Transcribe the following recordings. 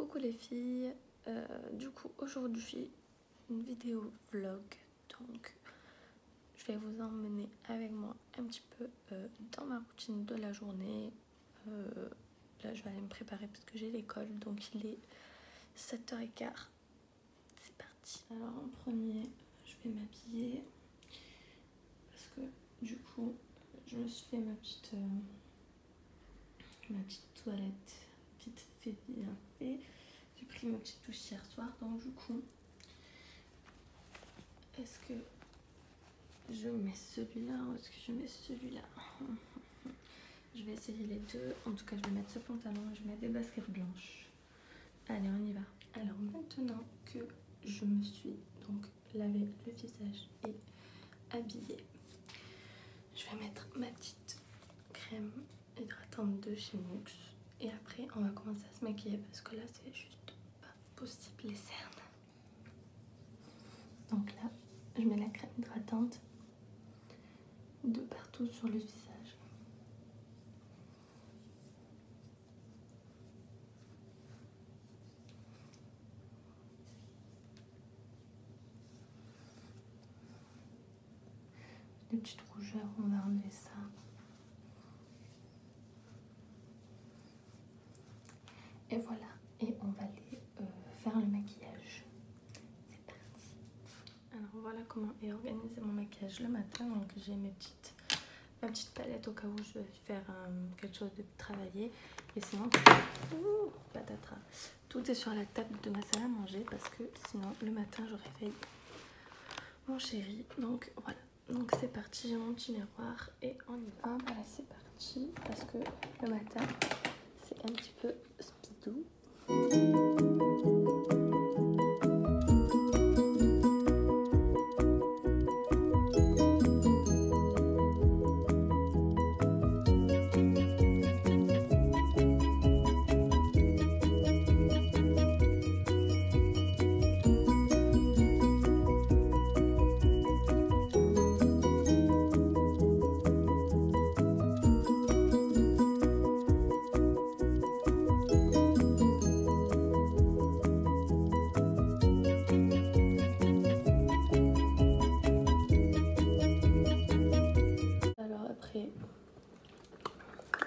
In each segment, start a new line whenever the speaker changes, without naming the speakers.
Coucou les filles, du coup aujourd'hui une vidéo vlog, donc je vais vous emmener avec moi un petit peu dans ma routine de la journée. Là je vais aller me préparer parce que j'ai l'école, donc il est 7h15, c'est parti. Alors en premier je vais m'habiller parce que du coup je me suis fait ma petite toilette vite fait, bien fait. J'ai pris ma petite douche hier soir, donc du coup est-ce que je mets celui-là ou est-ce que je mets celui-là? Je vais essayer les deux. En tout cas je vais mettre ce pantalon et je vais mettre des baskets blanches. Allez, on y va. Alors maintenant que je me suis donc lavé le visage et habillée, je vais mettre ma petite crème hydratante de chez Nux. Et après on va commencer à se maquiller parce que là c'est juste pas possible les cernes. Donc là je mets la crème hydratante de partout sur le visage. Les petites rougeurs, on va enlever ça. Et voilà, et on va aller faire le maquillage. C'est parti. Alors voilà comment est organisé mon maquillage le matin. Donc j'ai ma petite palette au cas où je vais faire quelque chose de travaillé. Et sinon, patatras, tout est sur la table de ma salle à manger parce que sinon le matin je réveille mon chéri. Donc voilà, donc c'est parti, j'ai mon petit miroir et on y va. Voilà, c'est parti parce que le matin c'est un petit peu speedou.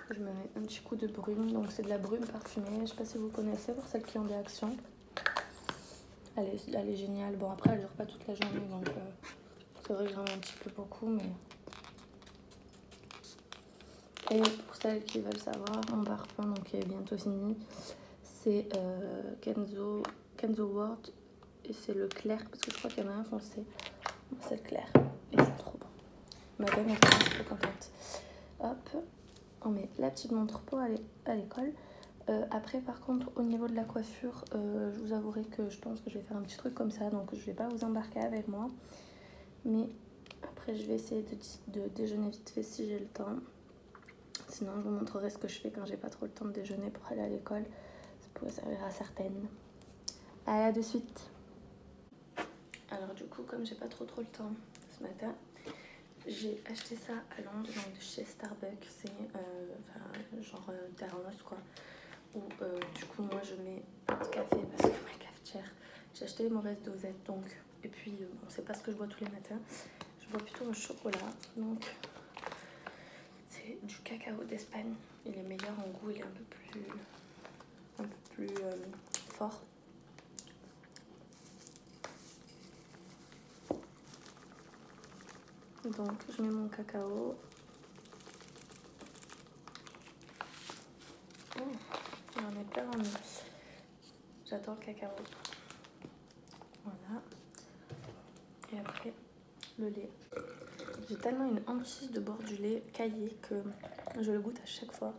Je me mets un petit coup de brume, donc c'est de la brume parfumée, je sais pas si vous connaissez pour celles qui ont des actions. Elle est géniale, bon après elle dure pas toute la journée donc c'est vrai que j'en mets un petit peu beaucoup mais... Et pour celles qui veulent savoir, mon parfum donc, qui est bientôt fini, c'est Kenzo World et c'est le clair parce que je crois qu'il y en a un foncé, c'est le clair et c'est trop bon. Madame est trop contente. Hop, on met la petite montre pour aller à l'école. Après par contre au niveau de la coiffure, je vous avouerai que je pense que je vais faire un petit truc comme ça, donc je vais pas vous embarquer avec moi. Mais après je vais essayer de déjeuner vite fait si j'ai le temps. Sinon je vous montrerai ce que je fais quand j'ai pas trop le temps de déjeuner pour aller à l'école. Ça pourrait servir à certaines. Allez, à de suite. Alors du coup comme j'ai pas trop le temps ce matin, j'ai acheté ça à Londres, donc de chez Starbucks, c'est genre thermos quoi. Où du coup moi je mets pas de café parce que ma cafetière, j'ai acheté les mauvaises dosettes donc. Et puis bon, c'est pas ce que je bois tous les matins, je bois plutôt au chocolat. Donc c'est du cacao d'Espagne, il est meilleur en goût, il est un peu plus fort. Donc je mets mon cacao. J'en ai plein en mousse. J'adore le cacao. Voilà. Et après le lait. J'ai tellement une hantise de boire du lait caillé que je le goûte à chaque fois.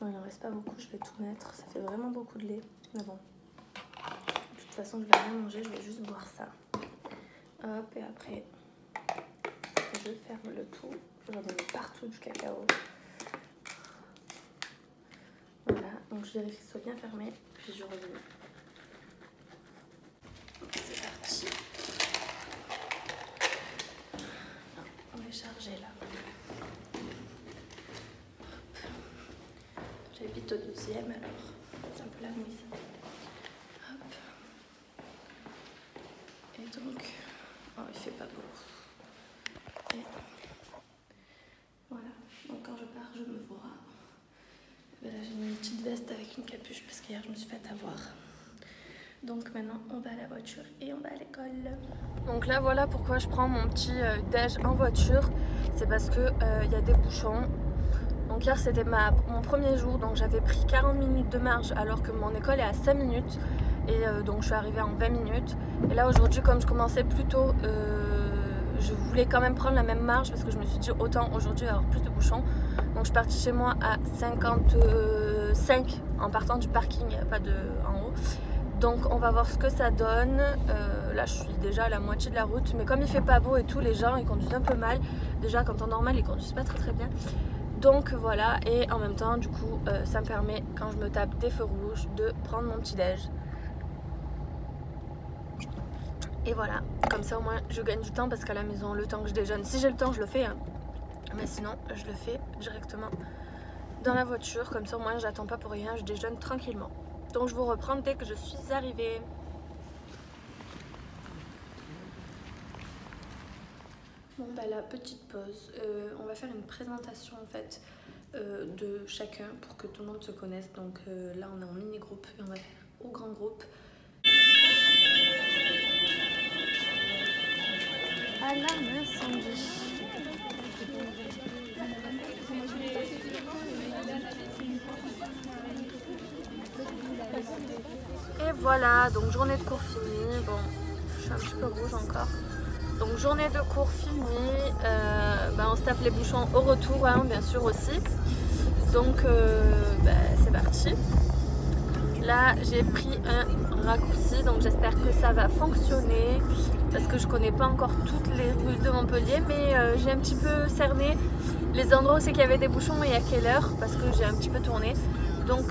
Bon, il en reste pas beaucoup, je vais tout mettre. Ça fait vraiment beaucoup de lait. Mais bon. De toute façon, je vais rien manger, je vais juste boire ça. Hop, et après, je ferme le tout. J'en ai mis partout du cacao. Voilà, donc je vérifie que ce soit bien fermé, puis je reviens. C'est parti. On est chargé là. J'avais j'habite au 12e, alors c'est un peu la nuit. Hop. Et donc, oh, il fait pas beau. Et voilà, donc quand je pars, je me vois. Et là, j'ai mis une petite veste avec une capuche parce qu'hier, je me suis fait avoir. Donc maintenant, on va à la voiture et on va à l'école. Donc là, voilà pourquoi je prends mon petit déj en voiture. C'est parce que y a des bouchons. Donc hier, c'était mon premier jour, donc j'avais pris 40 minutes de marche alors que mon école est à 5 minutes. Et donc je suis arrivée en 20 minutes. Et là, aujourd'hui, comme je commençais plus tôt, je voulais quand même prendre la même marche parce que je me suis dit autant aujourd'hui avoir plus de bouchons. Donc je suis partie chez moi à 55 en partant du parking, pas de en haut. Donc on va voir ce que ça donne. Là je suis déjà à la moitié de la route, mais comme il fait pas beau et tout, les gens ils conduisent un peu mal. Déjà quand en normal ils conduisent pas très bien. Donc voilà, et en même temps du coup ça me permet quand je me tape des feux rouges de prendre mon petit déj. Et voilà, comme ça au moins je gagne du temps parce qu'à la maison le temps que je déjeune, si j'ai le temps je le fais hein. Mais sinon je le fais directement dans la voiture, comme ça au moins j'attends pas pour rien, je déjeune tranquillement. Donc je vous reprends dès que je suis arrivée. Bon bah la petite pause, on va faire une présentation en fait de chacun pour que tout le monde se connaisse. Donc là on est en mini groupe et on va faire au grand groupe. Alarme incendie. Et voilà, donc journée de cours finie. Bon, je suis un petit peu rouge encore. Donc journée de cours finie, on se tape les bouchons au retour, hein, bien sûr aussi. Donc c'est parti. Là j'ai pris un raccourci, donc j'espère que ça va fonctionner. Parce que je connais pas encore toutes les rues de Montpellier, mais j'ai un petit peu cerné les endroits où c'est qu'il y avait des bouchons et à quelle heure, parce que j'ai un petit peu tourné. Donc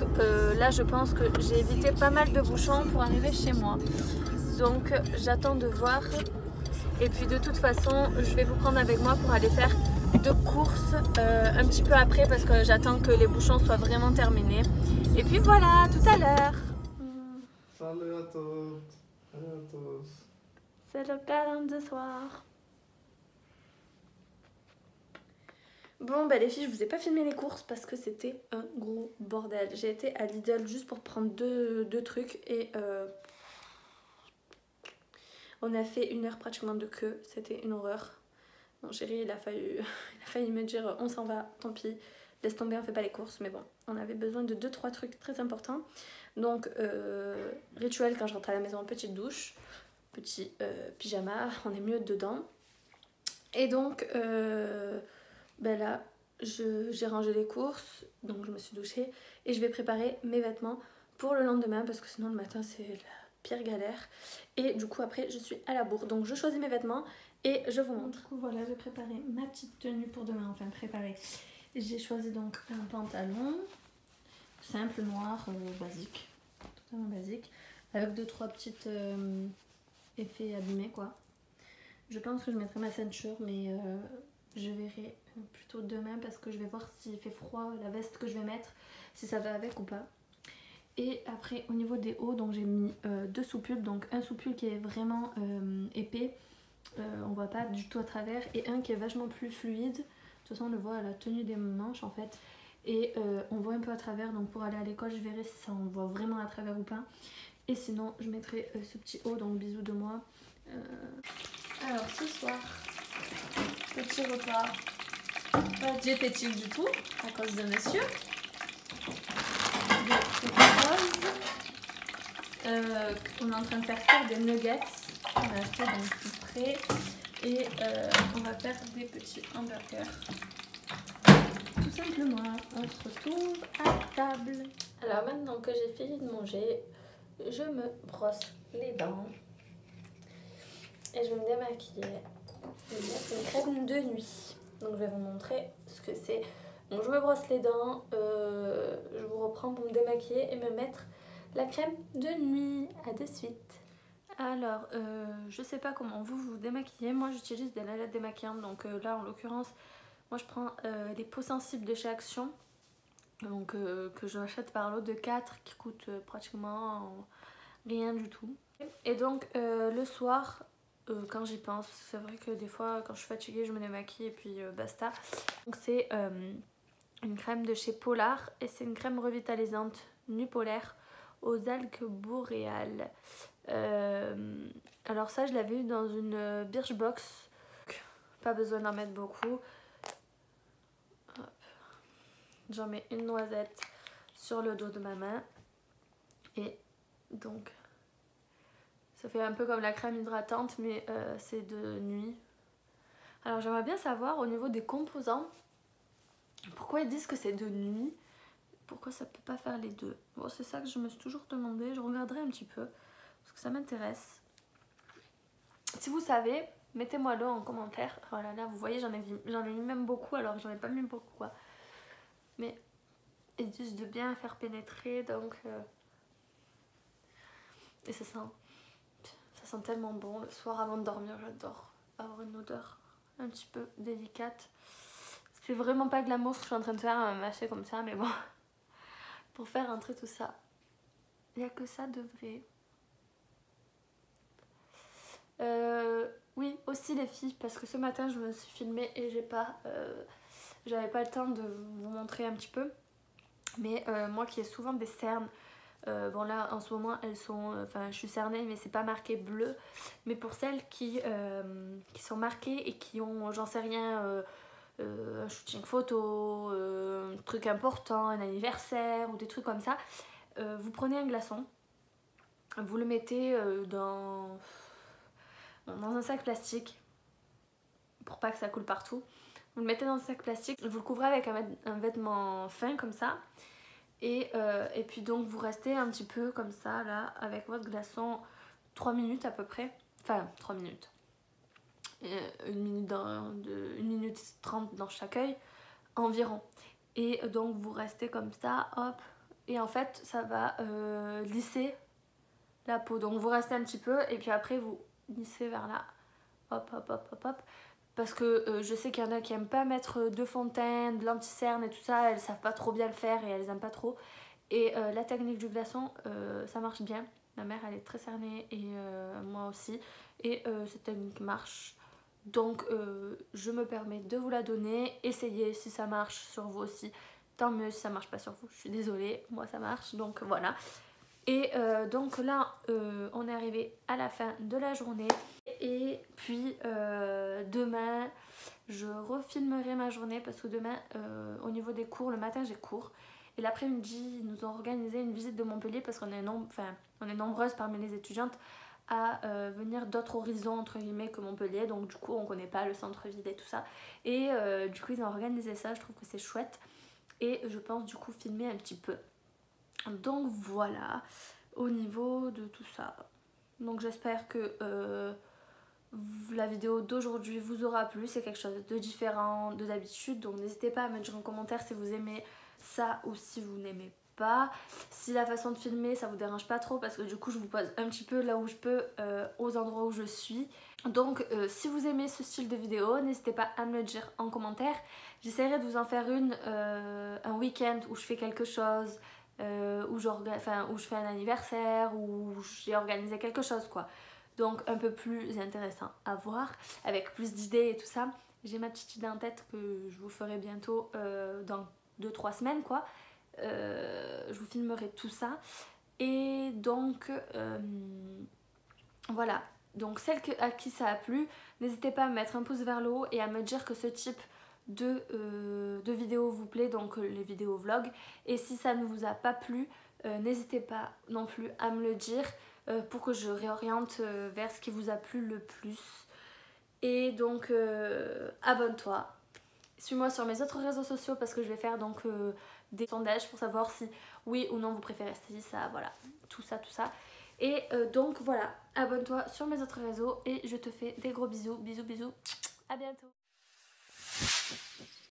là je pense que j'ai évité pas mal de bouchons pour arriver chez moi. Donc j'attends de voir. Et puis de toute façon je vais vous prendre avec moi pour aller faire deux courses un petit peu après parce que j'attends que les bouchons soient vraiment terminés. Et puis voilà, tout à l'heure.
Salut à toutes. Salut à tous.
C'est le câlin de soir. Bon bah les filles, je vous ai pas filmé les courses parce que c'était un gros bordel. J'ai été à Lidl juste pour prendre deux trucs et on a fait 1 heure pratiquement de queue. C'était une horreur. Mon chéri il a failli me dire on s'en va, tant pis, laisse tomber, on fait pas les courses. Mais bon, on avait besoin de 2-3 trucs très importants. Donc rituel quand je rentre à la maison, petite douche, petit pyjama, on est mieux dedans. Et donc là j'ai rangé les courses, donc je me suis douchée et je vais préparer mes vêtements pour le lendemain parce que sinon le matin c'est la pire galère. Et du coup après je suis à la bourre, donc je choisis mes vêtements et je vous montre. Du coup voilà, j'ai préparé ma petite tenue pour demain, enfin préparée. J'ai choisi donc un pantalon simple noir, basique, totalement basique, avec 2-3 petites effets abîmés quoi. Je pense que je mettrai ma ceinture, mais je verrai plutôt demain parce que je vais voir s'il fait froid, la veste que je vais mettre, si ça va avec ou pas. Et après au niveau des hauts, donc j'ai mis 2 sous-pulls, donc un sous-pull qui est vraiment épais, on voit pas du tout à travers, et un qui est vachement plus fluide. De toute façon on le voit à la tenue des manches en fait, et on voit un peu à travers, donc pour aller à l'école je verrai si ça on voit vraiment à travers ou pas. Et sinon je mettrai ce petit haut, donc bisous de moi. Alors ce soir, petit repas pas diététique du tout à cause de monsieur. On est en train de faire cuire des nuggets. On a acheté donc tout prêt. Et on va faire des petits hamburgers. Tout simplement, on se retrouve à table. Alors maintenant que j'ai fini de manger, je me brosse les dents. Et je vais me démaquiller. Je vais mettre une crème de nuit. Donc je vais vous montrer ce que c'est. Donc je me brosse les dents, je vous reprends pour me démaquiller et me mettre la crème de nuit. À de suite. Alors je sais pas comment vous vous démaquillez. Moi j'utilise des lalettes démaquillantes. Donc là en l'occurrence moi je prends les peaux sensibles de chez Action. Donc que j'achète par lot de 4 qui coûte pratiquement rien du tout. Et donc le soir, quand j'y pense, c'est vrai que des fois quand je suis fatiguée je me démaquille et puis basta. Donc c'est une crème de chez Polar et c'est une crème revitalisante Nuit Polaire aux algues boréales. Alors ça je l'avais eu dans une Birchbox, pas besoin d'en mettre beaucoup. J'en mets une noisette sur le dos de ma main et donc ça fait un peu comme la crème hydratante mais c'est de nuit. Alors j'aimerais bien savoir au niveau des composants pourquoi ils disent que c'est de nuit, pourquoi ça peut pas faire les deux. Bon, c'est ça que je me suis toujours demandé, je regarderai un petit peu parce que ça m'intéresse. Si vous savez, mettez-moi-le en commentaire. Voilà, là vous voyez j'en ai mis même beaucoup alors j'en ai pas mis beaucoup quoi. Mais ils disent de bien faire pénétrer donc et ça sent tellement bon le soir avant de dormir. J'adore avoir une odeur un petit peu délicate. C'est vraiment pas glamour ce que je suis en train de faire, mâcher comme ça, mais bon, pour faire entrer tout ça, il n'y a que ça de vrai. Oui, aussi les filles, parce que ce matin je me suis filmée et j'avais pas le temps de vous montrer un petit peu. Mais moi qui ai souvent des cernes, bon là en ce moment elles sont, enfin je suis cernée mais c'est pas marqué bleu. Mais pour celles qui sont marquées et qui ont, j'en sais rien, un shooting photo, un truc important, un anniversaire ou des trucs comme ça, vous prenez un glaçon, vous le mettez dans un sac plastique pour pas que ça coule partout. Vous le mettez dans un sac plastique, vous le couvrez avec un vêtement fin comme ça. Et puis donc vous restez un petit peu comme ça là avec votre glaçon 3 minutes à peu près. Enfin 3 minutes. 1 minute 30 dans chaque œil environ. Et donc vous restez comme ça, hop. Et en fait ça va lisser la peau. Donc vous restez un petit peu et puis après vous lissez vers là. Hop hop hop hop hop. Parce que je sais qu'il y en a qui aiment pas mettre de fond de teint, de l'anti-cerne et tout ça, elles savent pas trop bien le faire et elles aiment pas trop. Et la technique du glaçon, ça marche bien. Ma mère elle est très cernée et moi aussi. Et cette technique marche. Donc je me permets de vous la donner. Essayez si ça marche sur vous aussi. Tant mieux si ça marche pas sur vous. Je suis désolée, moi ça marche. Donc voilà. Et donc là on est arrivé à la fin de la journée. Et puis demain je refilmerai ma journée parce que demain au niveau des cours, le matin j'ai cours et l'après-midi ils nous ont organisé une visite de Montpellier parce qu'on est, on est nombreuses parmi les étudiantes à venir d'autres horizons entre guillemets que Montpellier, donc du coup on connaît pas le centre-ville et tout ça et du coup ils ont organisé ça, je trouve que c'est chouette et je pense du coup filmer un petit peu. Donc voilà au niveau de tout ça. Donc j'espère que la vidéo d'aujourd'hui vous aura plu, c'est quelque chose de différent de d'habitude, donc n'hésitez pas à me dire en commentaire si vous aimez ça ou si vous n'aimez pas, si la façon de filmer ça vous dérange pas trop parce que du coup je vous pose un petit peu là où je peux aux endroits où je suis. Donc si vous aimez ce style de vidéo, n'hésitez pas à me le dire en commentaire. J'essaierai de vous en faire une un week-end où je fais quelque chose, où je fais un anniversaire, où j'ai organisé quelque chose quoi. Donc un peu plus intéressant à voir, avec plus d'idées et tout ça. J'ai ma petite idée en tête que je vous ferai bientôt dans 2-3 semaines quoi. Je vous filmerai tout ça. Et donc voilà. Donc celle à qui ça a plu, n'hésitez pas à me mettre un pouce vers le haut et à me dire que ce type de vidéo vous plaît, donc les vidéos vlog. Et si ça ne vous a pas plu, n'hésitez pas non plus à me le dire pour que je réoriente vers ce qui vous a plu le plus. Et donc abonne-toi, suis-moi sur mes autres réseaux sociaux parce que je vais faire donc des sondages pour savoir si oui ou non vous préférez ça, voilà, tout ça. Et donc voilà, abonne-toi sur mes autres réseaux et je te fais des gros bisous, bisous, à bientôt.